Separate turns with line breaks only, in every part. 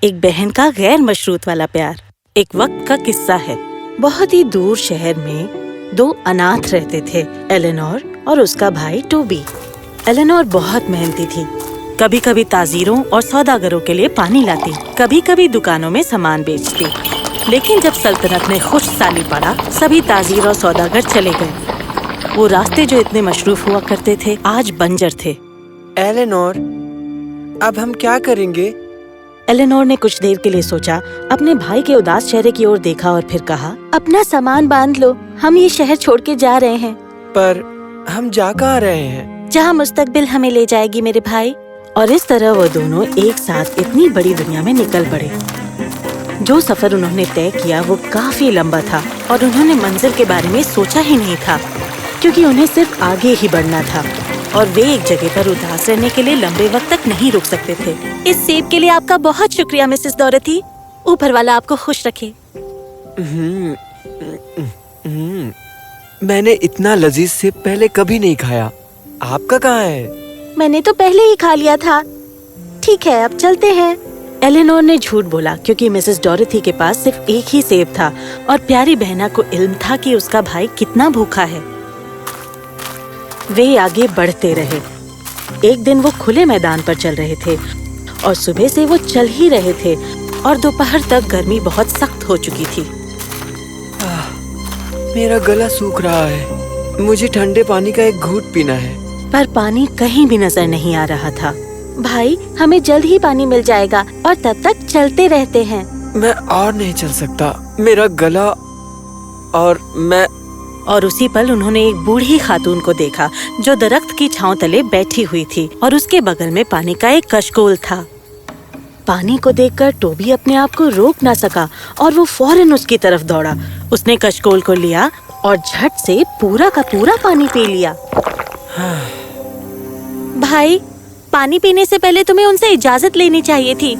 एक बहन का गैर मशरूत वाला प्यार। एक वक्त का किस्सा है। बहुत ही दूर शहर में दो अनाथ रहते थे, एलेनोर और उसका भाई टोबी। एलेनोर बहुत मेहनती थी। कभी कभी ताजीरों और सौदागरों के लिए पानी लाती, कभी कभी दुकानों में सामान बेचती। लेकिन जब सल्तनत में खुश साली पड़ा, सभी ताजीर और सौदागर चले गए। वो रास्ते जो इतने मशरूफ हुआ करते थे, आज बंजर थे।
एलेनोर, अब हम क्या करेंगे?
एलेनोर ने कुछ देर के लिए सोचा, अपने भाई के उदास चेहरे की ओर देखा और फिर कहा, अपना सामान बांध लो, हम ये शहर छोड़ के जा रहे हैं।
पर हम जा कहाँ रहे हैं?
जहाँ मुस्तकबिल हमें ले जाएगी मेरे भाई। और इस तरह वो दोनों एक साथ इतनी बड़ी दुनिया में निकल पड़े। जो सफर उन्होंने तय किया वो काफी लंबा था और उन्होंने मंजिल के बारे में सोचा ही नहीं था, क्योंकि उन्हें सिर्फ आगे ही बढ़ना था और वे एक जगह पर उदास रहने के लिए लंबे वक्त तक नहीं रुक सकते थे। इस सेब के लिए आपका बहुत शुक्रिया मिसेस डोरथी। ऊपर वाला आपको खुश रखे।
मैंने इतना लजीज सेब पहले कभी नहीं खाया। आपका कहाँ है?
मैंने तो पहले ही खा लिया था। ठीक है, अब चलते हैं। एलेनोर ने झूठ बोला, क्योंकि मिसेस डोरथी के पास सिर्फ एक ही सेब था और प्यारी बहना को इल्म था कि उसका भाई कितना भूखा है। वे आगे बढ़ते रहे। एक दिन वो खुले मैदान पर चल रहे थे और सुबह से वो चल ही रहे थे और दोपहर तक गर्मी बहुत सख्त हो चुकी थी।
मेरा गला सूख रहा है। मुझे ठंडे पानी का एक घूंट पीना है।
पर पानी कहीं भी नजर नहीं आ रहा था। भाई, हमें जल्द ही पानी मिल जाएगा और तब तक चलते रहते हैं।
मैं और नहीं चल सकता। मेरा गला और
उसी पल उन्होंने एक बूढ़ी खातून को देखा जो दरख्त की छांव तले बैठी हुई थी और उसके बगल में पानी का एक कशकोल था। पानी को देखकर टोबी अपने आप को रोक ना सका और वो फौरन उसकी तरफ दौड़ा। उसने कशकोल को लिया और झट से पूरा का पूरा पानी पी लिया। भाई, पानी पीने से पहले तुम्हें उनसे इजाजत लेनी चाहिए थी।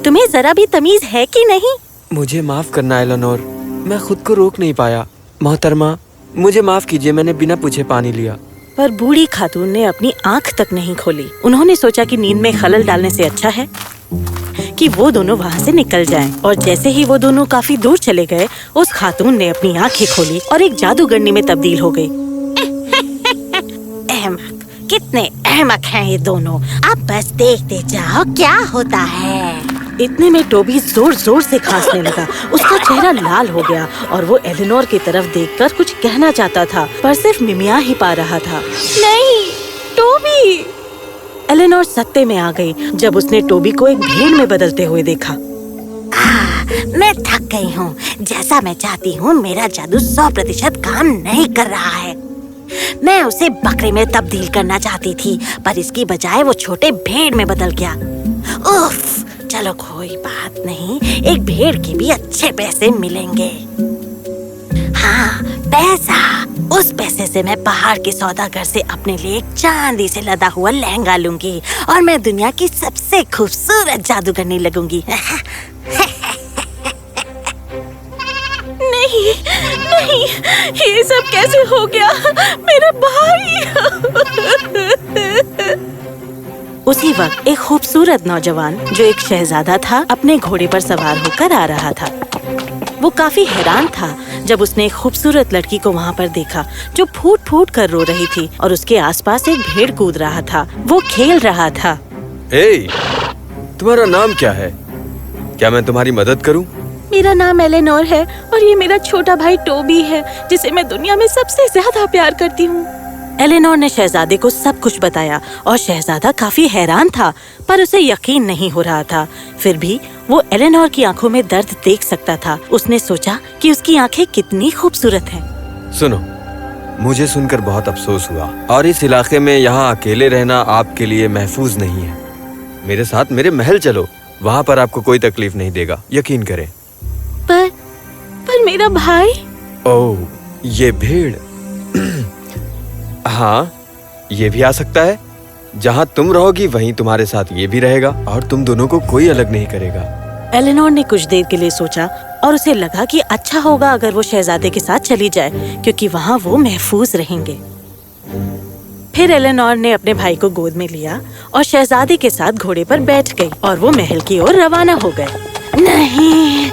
तुम्हें जरा भी तमीज है कि नहीं?
मुझे माफ करना एलेनोर, मैं खुद को रोक नहीं पाया। मोहतरमा, मुझे माफ कीजिए, मैंने बिना पूछे पानी लिया।
पर बूढ़ी खातून ने अपनी आंख तक नहीं खोली। उन्होंने सोचा कि नींद में खलल डालने से अच्छा है कि वो दोनों वहाँ से निकल जाएं। और जैसे ही वो दोनों काफी दूर चले गए, उस खातून ने अपनी आंखें खोली और एक जादूगरनी में तब्दील हो गई। अहमक, कितने अहमक हैं ये दोनों। अब बस देखते जाओ क्या होता है। इतने में टोबी जोर जोर से खांसने लगा। उसका चेहरा लाल हो गया और वो एलेनोर की तरफ देखकर कुछ कहना चाहता था, पर सिर्फ मिमिया ही पा रहा था। नहीं, टोबी! एलेनोर सत्ते में आ गई जब उसने टोबी को एक भेड़ में बदलते हुए देखा। मैं थक गई हूँ। जैसा मैं चाहती हूँ मेरा जादू 100% काम नहीं कर रहा है। मैं उसे बकरे में तब्दील करना चाहती थी, पर इसकी बजाय वो छोटे भेड़ में बदल गया। उफ, चलो कोई बात नहीं, एक भेड़ के भी अच्छे पैसे मिलेंगे। हाँ, पैसा। उस पैसे से मैं पहाड़ के सौदागर से अपने लिए एक चांदी से लदा हुआ लहंगा लूंगी और मैं दुनिया की सबसे खूबसूरत जादूगरनी लगूंगी। नहीं, नहीं, ये सब कैसे हो गया? मेरा भाई! उसी वक्त एक खूबसूरत नौजवान जो एक शहजादा था अपने घोड़े पर सवार होकर आ रहा था। वो काफी हैरान था जब उसने एक खूबसूरत लड़की को वहाँ पर देखा जो फूट फूट कर रो रही थी और उसके आसपास एक भेड़ कूद रहा था। वो खेल रहा था।
तुम्हारा नाम क्या है? क्या मैं तुम्हारी मदद करूं?
मेरा नाम एलेनोर है और ये मेरा छोटा भाई टोबी है, जिसे मैं दुनिया में सबसे ज्यादा प्यार करती हूँ। एलेनोर ने शहजादे को सब कुछ बताया और शहजादा काफी हैरान था, पर उसे यकीन नहीं हो रहा था। फिर भी वो एलेनोर की आंखों में दर्द देख सकता था। उसने सोचा कि उसकी आंखें कितनी खूबसूरत हैं।
सुनो, मुझे सुनकर बहुत अफसोस हुआ और इस इलाके में यहाँ अकेले रहना आपके लिए महफूज नहीं है। मेरे साथ मेरे महल चलो, वहाँ पर आपको कोई तकलीफ नहीं देगा, यकीन करें।
पर मेरा भाई?
ओह, ये भेड़। हाँ, ये भी आ सकता है। जहाँ तुम रहोगी वहीं तुम्हारे साथ ये भी रहेगा और तुम दोनों को कोई अलग नहीं करेगा।
एलेनोर ने कुछ देर के लिए सोचा और उसे लगा कि अच्छा होगा अगर वो शहजादे के साथ चली जाए, क्योंकि वहाँ वो महफूज रहेंगे। फिर एलेनोर ने अपने भाई को गोद में लिया और शहजादे के साथ घोड़े पर बैठ गई और वो महल की ओर रवाना हो गए। नहीं,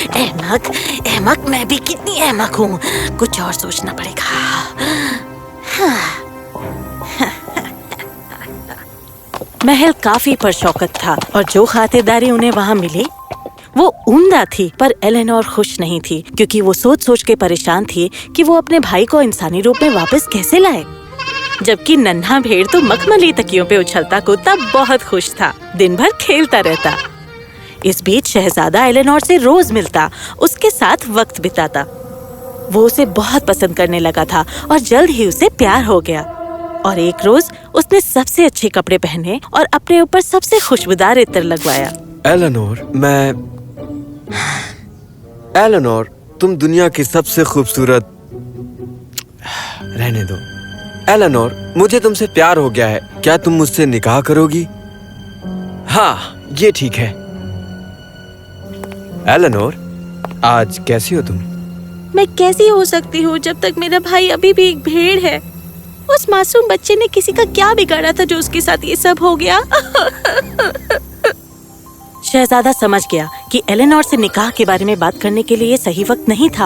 अहमक, अहमक, मैं भी कितनी अहमक हूँ। कुछ और सोचना पड़ेगा। महल काफी परशौकत था और जो खातिरदारी उन्हें वहाँ मिली वो उम्दा थी, पर एलेनोर खुश नहीं थी क्योंकि वो सोच सोच के परेशान थी कि वो अपने भाई को इंसानी रूप में वापस कैसे लाए। जबकि नन्हा भेड़ तो मखमली तकियों पे उछलता कूदता बहुत खुश था, दिन भर खेलता रहता। इस बीच शहजादा एलेनोर से रोज मिलता, उसके साथ वक्त बिताता। वो उसे बहुत पसंद करने लगा था और जल्द ही उसे प्यार हो गया। और एक रोज उसने सबसे अच्छे कपड़े पहने और अपने ऊपर सबसे खुशबूदार इत्र लगवाया।
एलेनोर, तुम दुनिया की सबसे खूबसूरत। रहने दो। एलेनोर, मुझे तुमसे प्यार हो गया है। क्या तुम मुझसे निकाह करोगी? हाँ, ये ठीक है। एलेनोर, आज कैसी हो तुम?
मैं कैसी हो सकती हूँ जब तक मेरा भाई अभी भी एक भेड़ है। उस मासूम बच्चे ने किसी का क्या बिगाड़ा था जो उसके साथ ये सब हो गया। शहजादा समझ गया कि एलेनोर से निकाह के बारे में बात करने के लिए सही वक्त नहीं था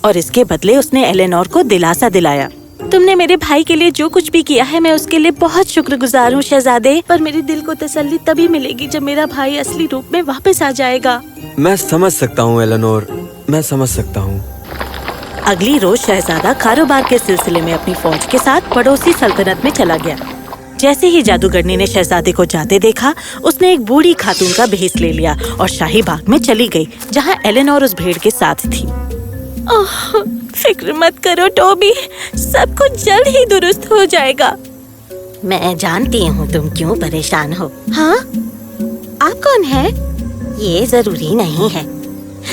और इसके बदले उसने एलेनोर को दिलासा दिलाया। तुमने मेरे भाई के लिए जो कुछ भी किया है मैं उसके लिए बहुत शुक्रगुजार हूँ शहजादे, पर मेरे दिल को तसल्ली तभी मिलेगी जब मेरा भाई असली रूप में वापस आ जाएगा।
मैं समझ सकता हूँ एलेनोर, मैं समझ सकता हूँ।
अगली रोज शहजादा कारोबार के सिलसिले में अपनी फौज के साथ पड़ोसी सल्तनत में चला गया। जैसे ही जादूगरनी ने शहजादे को जाते देखा, उसने एक बूढ़ी खातून का भेष ले लिया और शाही बाग में चली गई जहाँ एलेनोर उस भेड़ के साथ थी। ओह, फिक्र मत करो टोबी, सब कुछ जल्द ही दुरुस्त हो जाएगा। मैं जानती हूँ तुम क्यों परेशान हो। हाँ, आप कौन है? ये जरूरी नहीं है।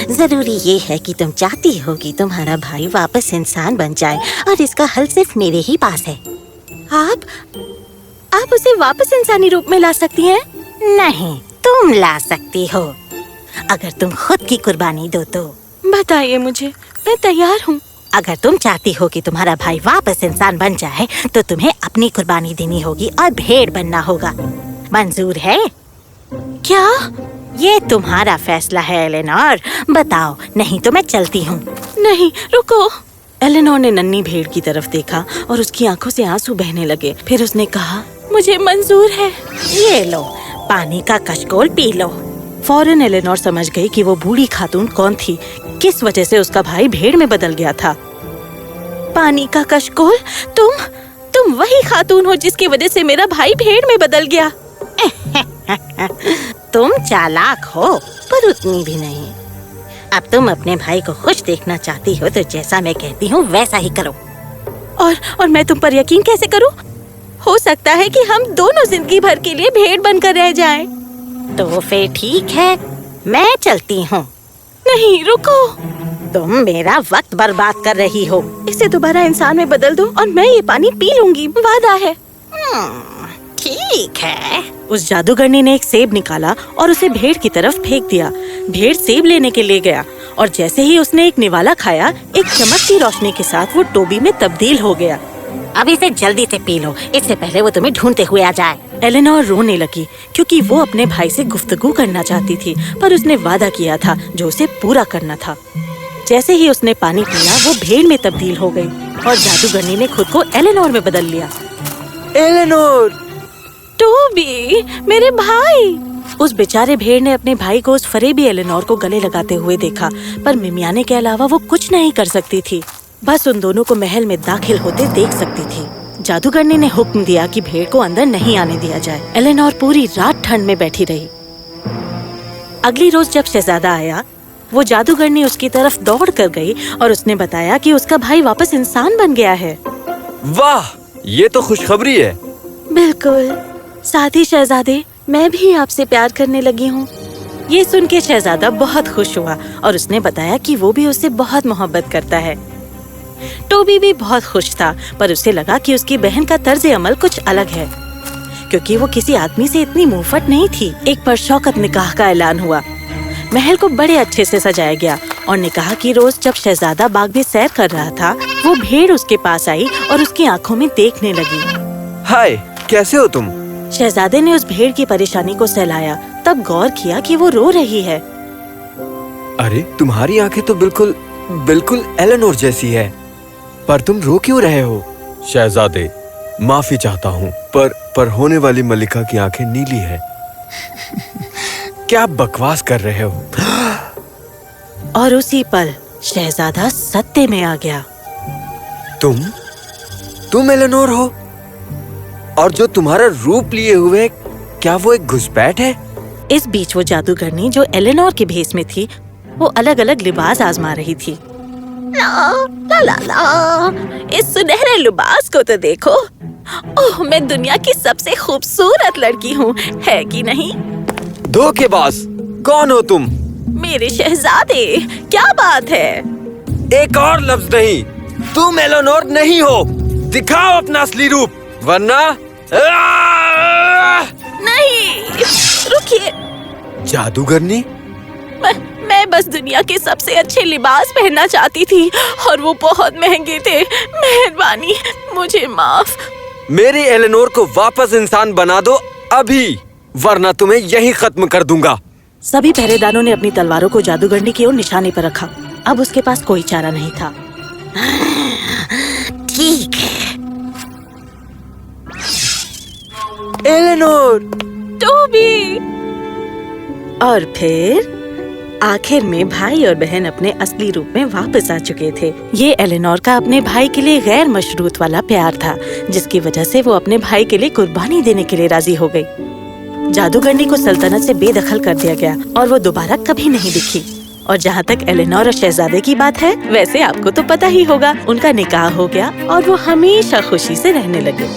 जरूरी ये है कि तुम चाहती हो कि तुम्हारा भाई वापस इंसान बन जाए और इसका हल सिर्फ मेरे ही पास है। आप उसे वापस इंसानी रूप में ला सकती हैं? नहीं, तुम ला सकती हो, अगर तुम खुद की कुर्बानी दो तो। बताइए मुझे, मैं तैयार हूँ। अगर तुम चाहती हो कि तुम्हारा भाई वापस इंसान बन जाए तो तुम्हें अपनी कुर्बानी देनी होगी और भेड़ बनना होगा। मंजूर है? क्या? ये तुम्हारा फैसला है एलेनोर, बताओ, नहीं तो मैं चलती हूँ। नहीं, रुको। एलेनोर ने नन्ही भेड़ की तरफ देखा और उसकी आंखों से आंसू बहने लगे। फिर उसने कहा, मुझे मंजूर है। ये लो, पानी का कशकोल पी लो। फौरन एलेनोर समझ गई कि वो बूढ़ी खातून कौन थी, किस वजह से उसका भाई भेड़ में बदल गया था। पानी का कशकोल? तुम वही खातून हो जिसकी वजह से मेरा भाई भेड़ में बदल गया। तुम चालाक हो, पर उतनी भी नहीं। अब तुम अपने भाई को खुश देखना चाहती हो तो जैसा मैं कहती हूँ वैसा ही करो। और मैं तुम पर यकीन कैसे करूँ? हो सकता है कि हम दोनों जिंदगी भर के लिए भेड़ बनकर रह जाएं। तो फिर ठीक है, मैं चलती हूँ। नहीं, रुको। तुम मेरा वक्त बर्बाद कर रही हो। इसे दोबारा इंसान में बदल दो और मैं ये पानी पी लूंगी, वादा है। ठीक है। उस जादूगरनी ने एक सेब निकाला और उसे भेड़ की तरफ फेंक दिया। भेड़ सेब लेने के लिए गया और जैसे ही उसने एक निवाला खाया, एक चमकती रोशनी के साथ वो टोबी में तब्दील हो गया। अब इसे जल्दी से पी लो, इससे पहले वो तुम्हें ढूंढते हुए आ जाए। एलेनोर रोने लगी क्योंकि वो अपने भाई से गुफ्तगू करना चाहती थी, पर उसने वादा किया था जो उसे पूरा करना था। जैसे ही उसने पानी पिया, वो भेड़ में तब्दील हो गई और जादूगरनी ने खुद को एलेनोर में बदल लिया।
एलेनोर!
टोबी, मेरे भाई! उस बेचारे भेड़ ने अपने भाई को उस फरेबी एलेनोर को गले लगाते हुए देखा, पर मिमियाने के अलावा वो कुछ नहीं कर सकती थी। बस उन दोनों को महल में दाखिल होते देख सकती थी। जादूगरनी ने हुक्म दिया कि भेड़ को अंदर नहीं आने दिया जाए। एलेनोर पूरी रात ठंड में बैठी रही। अगली रोज जब शहजादा आया, वो जादूगरनी उसकी तरफ दौड़ कर गई और उसने बताया कि उसका भाई वापस इंसान बन गया है।
वाह, ये तो खुशखबरी है।
बिल्कुल। साथ ही शहजादे, मैं भी आपसे प्यार करने लगी हूँ। ये सुन के शहजादा बहुत खुश हुआ और उसने बताया कि वो भी उससे बहुत मोहब्बत करता है। टोबी भी बहुत खुश था, पर उसे लगा कि उसकी बहन का तर्ज अमल कुछ अलग है, क्योंकि वो किसी आदमी से इतनी मुंहफट नहीं थी। एक परशौकत निकाह का ऐलान हुआ। महल को बड़े अच्छे से सजाया गया और ने कहा कि रोज जब शहजादा बाग में सैर कर रहा था, वो भेड़ उसके पास आई और उसकी आंखों में देखने लगी।
हाय, कैसे हो तुम?
शहजादे ने उस भेड़ की परेशानी को सहलाया, तब गौर किया कि वो रो रही है।
अरे, तुम्हारी आंखें तो बिल्कुल एलेनोर जैसी है, पर तुम रो क्यों रहे हो? शहजादे, माफी चाहता हूँ, पर होने वाली मलिका की आंखें नीली है। क्या आप बकवास कर रहे हो?
और उसी पल शहजादा सत्ते में आ गया।
तुम एलेनोर हो? और जो तुम्हारा रूप लिए हुए, क्या वो एक घुसपैठ है?
इस बीच वो जादूगरनी जो एलेनोर के भेष में थी, वो अलग अलग लिबास आजमा रही थी। ला ला ला, इस सुनहरे लिबास को तो देखो। ओह, मैं दुनिया की सबसे खूबसूरत लड़की हूँ, है कि नहीं?
धोखेबाज, कौन हो तुम?
मेरे शहजादे, क्या बात है?
एक और लफ्ज नहीं, तुम एलेनोर नहीं हो। दिखाओ अपना असली रूप, वरना
नहीं, रुकिए।
जादूगरनी,
मैं बस दुनिया के सबसे अच्छे लिबास पहनना चाहती थी और वो बहुत महंगे थे। मेहरबानी, मुझे माफ।
मेरी एलेनोर को वापस इंसान बना दो अभी, वरना तुम्हें यहीं खत्म कर दूंगा।
सभी पहरेदारों ने अपनी तलवारों को जादूगरनी की ओर निशाने पर रखा। अब उसके पास कोई चारा नहीं था। ठीक है।
Eleanor,
Toby. और फिर आखिर में भाई और बहन अपने असली रूप में वापस आ चुके थे। ये एलेनोर का अपने भाई के लिए गैर मशरूत वाला प्यार था, जिसकी वजह से वो अपने भाई के लिए कुर्बानी देने के लिए राजी हो गई। जादूगरनी को सल्तनत से बेदखल कर दिया गया और वो दोबारा कभी नहीं दिखी। और जहाँ तक एलेनोर और शहजादे की बात है, वैसे आपको तो पता ही होगा, उनका निकाह हो गया और वो हमेशा खुशी से रहने लगे।